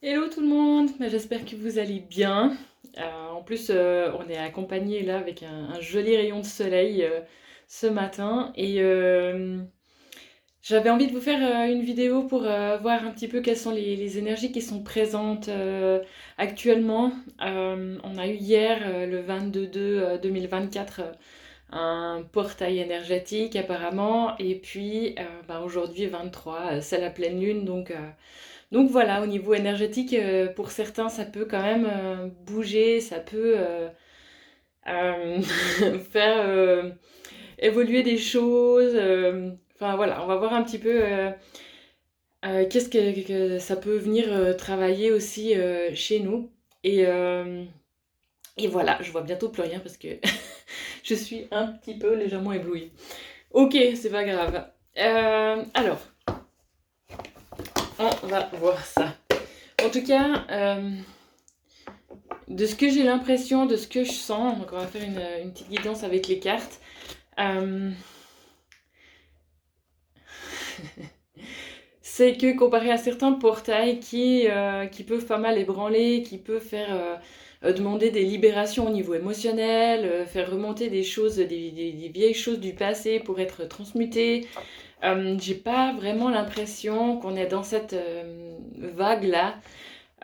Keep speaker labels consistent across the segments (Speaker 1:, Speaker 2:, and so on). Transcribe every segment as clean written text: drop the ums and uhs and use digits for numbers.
Speaker 1: Hello tout le monde, j'espère que vous allez bien. En plus, on est accompagné là avec un joli rayon de soleil ce matin et j'avais envie de vous faire une vidéo pour voir un petit peu quelles sont les énergies qui sont présentes actuellement. On a eu hier, le 22/2 2024, un portail énergétique apparemment et puis aujourd'hui 23, c'est la pleine lune donc voilà, au niveau énergétique, pour certains, ça peut quand même bouger, ça peut euh, faire évoluer des choses. Enfin voilà, on va voir un petit peu qu'est-ce que ça peut venir travailler aussi chez nous. Et, euh, et voilà, je vois bientôt plus rien parce que je suis un petit peu légèrement éblouie. Ok, c'est pas grave. Alors, on va voir ça. En tout cas, de ce que j'ai l'impression, de ce que je sens, donc on va faire une petite guidance avec les cartes. Euh, c'est que comparé à certains portails qui peuvent pas mal ébranler, qui peuvent faire demander des libérations au niveau émotionnel, faire remonter des choses, des vieilles choses du passé pour être transmutées, j'ai pas vraiment l'impression qu'on est dans cette vague-là.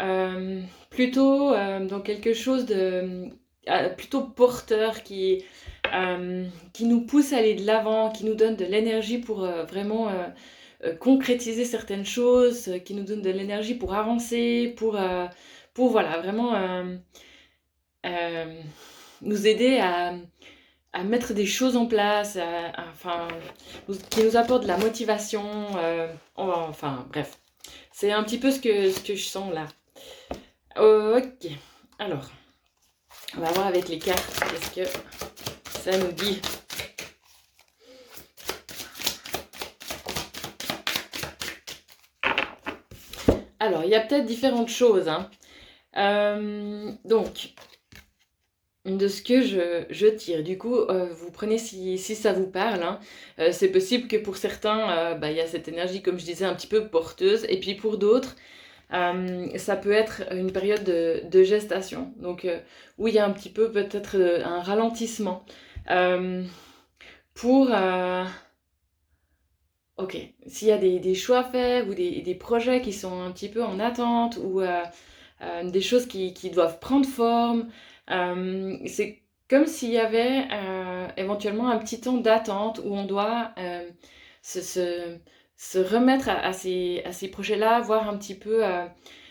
Speaker 1: Euh, Plutôt dans quelque chose de plutôt porteur qui nous pousse à aller de l'avant, qui nous donne de l'énergie pour vraiment concrétiser certaines choses, qui nous donne de l'énergie pour avancer, pour voilà, vraiment euh, nous aider à mettre des choses en place, enfin, qui nous apporte de la motivation, enfin bref. C'est un petit peu ce que je sens là. Ok, alors, on va voir avec les cartes qu'est-ce que ça nous dit. Alors, il y a peut-être différentes choses, hein. Donc, de ce que je tire, du coup, vous prenez si ça vous parle, hein. C'est possible que pour certains, il y a cette énergie, comme je disais, un petit peu porteuse, et puis pour d'autres, ça peut être une période de gestation, donc où il y a un petit peu peut-être un ralentissement. Euh, pour, ok, s'il y a des choix à faire ou des projets qui sont un petit peu en attente ou des choses qui doivent prendre forme, c'est comme s'il y avait éventuellement un petit temps d'attente où on doit se, se- se remettre à ces projets-là, voir un petit peu,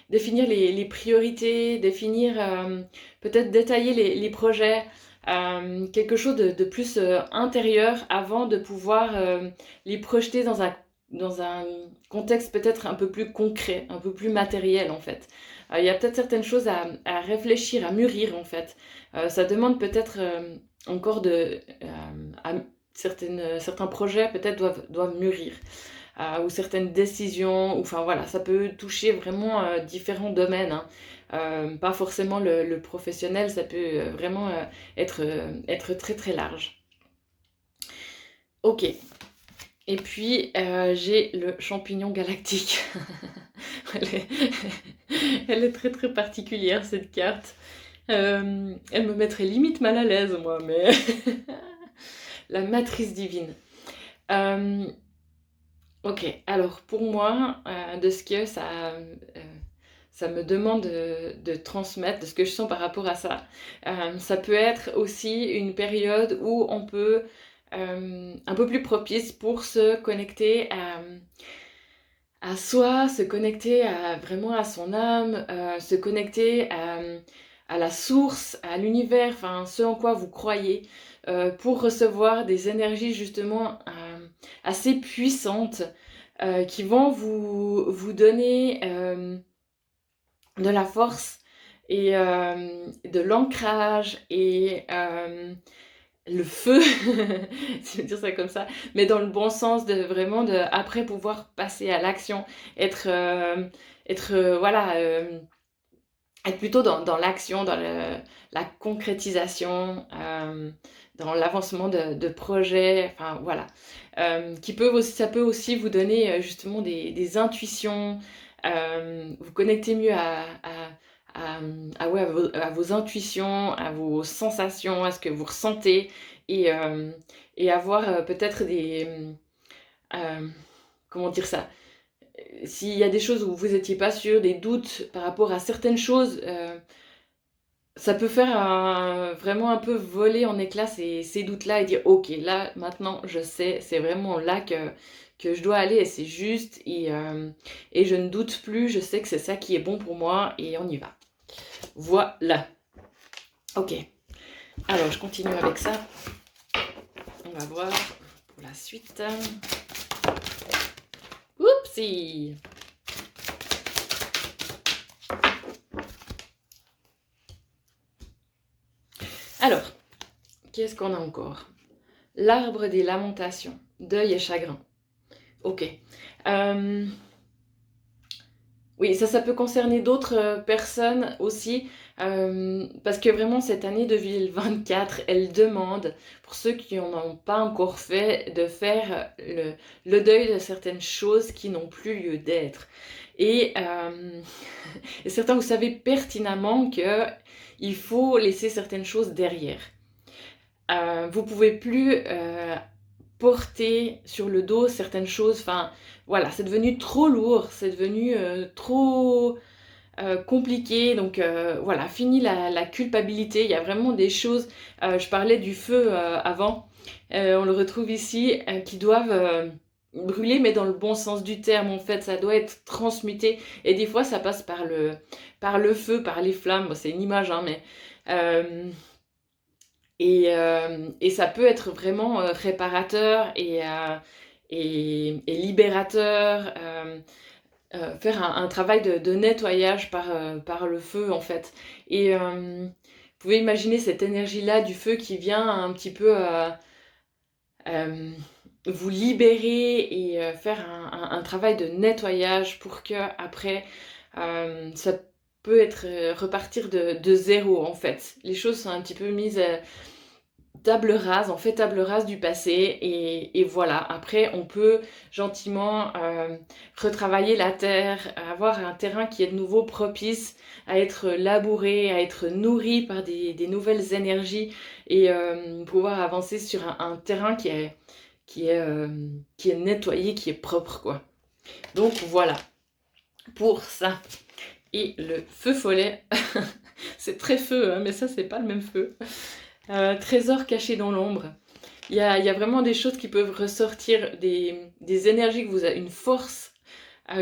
Speaker 1: définir les priorités, définir, peut-être détailler les projets, quelque chose de plus intérieur avant de pouvoir les projeter dans un contexte peut-être un peu plus concret, un peu plus matériel en fait. Il y a peut-être certaines choses à réfléchir, à mûrir en fait. Ça demande peut-être encore certains projets peut-être doivent mûrir. Ou certaines décisions, enfin voilà, ça peut toucher vraiment différents domaines, hein. Pas forcément le professionnel, ça peut vraiment être très très large. Ok, et puis j'ai le champignon galactique. elle, est, elle est très très particulière cette carte. Elle me mettrait limite mal à l'aise moi, mais la matrice divine. Euh, Ok, alors pour moi, de ce que ça me demande de transmettre, de ce que je sens par rapport à ça, ça peut être aussi une période où on peut, un peu plus propice pour se connecter à soi, se connecter vraiment à son âme, se connecter à la source, à l'univers, enfin ce en quoi vous croyez, pour recevoir des énergies justement assez puissantes qui vont vous donner de la force et de l'ancrage et le feu, si je veux dire ça comme ça, mais dans le bon sens de vraiment de après pouvoir passer à l'action, être voilà, être plutôt dans l'action, la concrétisation, dans l'avancement de projets, enfin voilà. Ça peut aussi vous donner justement des intuitions, vous connecter mieux ouais, à vos intuitions, à vos sensations, à ce que vous ressentez et, et avoir peut-être comment dire ça? S'il y a des choses où vous n'étiez pas sûr, des doutes par rapport à certaines choses, ça peut faire vraiment un peu voler en éclats ces doutes-là et dire: «OK, là, maintenant, je sais, c'est vraiment là que je dois aller et c'est juste et je ne doute plus, je sais que c'est ça qui est bon pour moi et on y va». Voilà. OK. Alors, je continue avec ça. On va voir pour la suite. Oupsie! Alors, qu'est-ce qu'on a encore? L'arbre des lamentations, deuil et chagrin. OK. Oui, ça peut concerner d'autres personnes aussi, parce que vraiment cette année 2024, elle demande, pour ceux qui n'en ont pas encore fait, de faire le deuil de certaines choses qui n'ont plus lieu d'être. Et, et certains, vous savez pertinemment qu'il faut laisser certaines choses derrière. Vous pouvez plus porter sur le dos certaines choses, enfin voilà, c'est devenu trop lourd, c'est devenu trop compliqué, donc voilà, fini la culpabilité, il y a vraiment des choses, je parlais du feu avant, on le retrouve ici, qui doivent brûler, mais dans le bon sens du terme en fait, ça doit être transmuté, et des fois ça passe par le feu, par les flammes, bon, c'est une image, hein, mais... et ça peut être vraiment réparateur et libérateur, faire un travail de nettoyage par le feu en fait. Et vous pouvez imaginer cette énergie-là du feu qui vient un petit peu vous libérer et faire un travail de nettoyage pour que après ça peut être repartir de zéro en fait. Les choses sont un petit peu mises table rase, on fait table rase du passé et voilà. Après, on peut gentiment retravailler la terre, avoir un terrain qui est de nouveau propice à être labouré, à être nourri par des nouvelles énergies et pouvoir avancer sur un terrain qui est nettoyé, qui est propre, quoi. Donc voilà, pour ça. Et le feu follet, c'est très feu, hein, mais ça, c'est pas le même feu. Trésor caché dans l'ombre. Il y a vraiment des choses qui peuvent ressortir, des énergies que vous avez, une force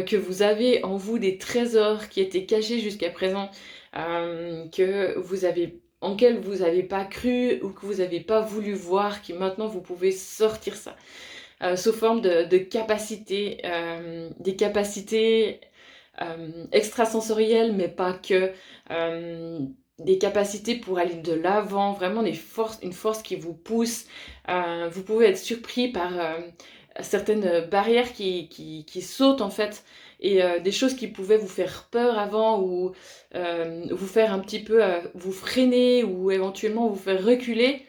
Speaker 1: que vous avez en vous, des trésors qui étaient cachés jusqu'à présent, en quels vous n'avez pas cru ou que vous n'avez pas voulu voir, qui maintenant vous pouvez sortir ça. Sous forme de capacités, des capacités extrasensorielles, mais pas que. Des capacités pour aller de l'avant, vraiment une force qui vous pousse. Vous pouvez être surpris par certaines barrières qui sautent en fait, et des choses qui pouvaient vous faire peur avant ou vous faire un petit peu vous freiner ou éventuellement vous faire reculer.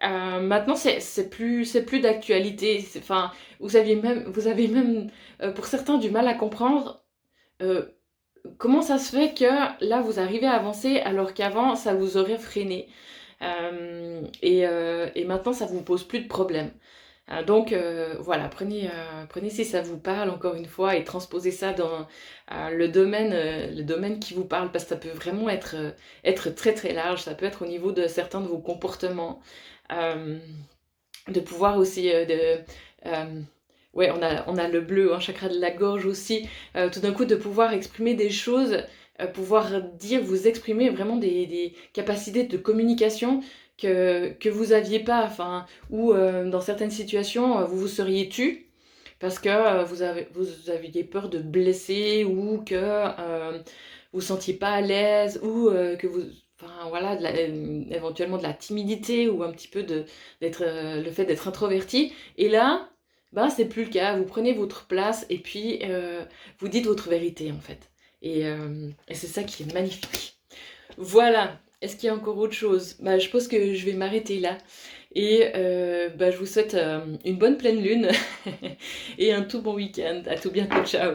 Speaker 1: Maintenant, c'est plus d'actualité. Enfin, vous avez même pour certains du mal à comprendre euh, comment ça se fait que là vous arrivez à avancer alors qu'avant ça vous aurait freiné. Et maintenant ça vous pose plus de problème. Donc voilà, prenez si ça vous parle encore une fois et transposez ça dans le domaine qui vous parle, parce que ça peut vraiment être très très large. Ça peut être au niveau de certains de vos comportements, de pouvoir aussi ouais, on a le bleu, un chakra de la gorge aussi, tout d'un coup de pouvoir exprimer des choses, pouvoir dire, vous exprimer vraiment des capacités de communication que vous aviez pas, enfin, ou dans certaines situations, vous vous seriez tu parce que vous aviez peur de blesser ou que vous sentiez pas à l'aise ou que vous... Enfin voilà, éventuellement de la timidité ou un petit peu le fait d'être introverti. Et là, ben, c'est plus le cas. Vous prenez votre place et puis vous dites votre vérité en fait. Et c'est ça qui est magnifique. Voilà. Est-ce qu'il y a encore autre chose? Bah, je pense que je vais m'arrêter là. Et bah, je vous souhaite une bonne pleine lune et un tout bon week-end. À tout bientôt. Ciao.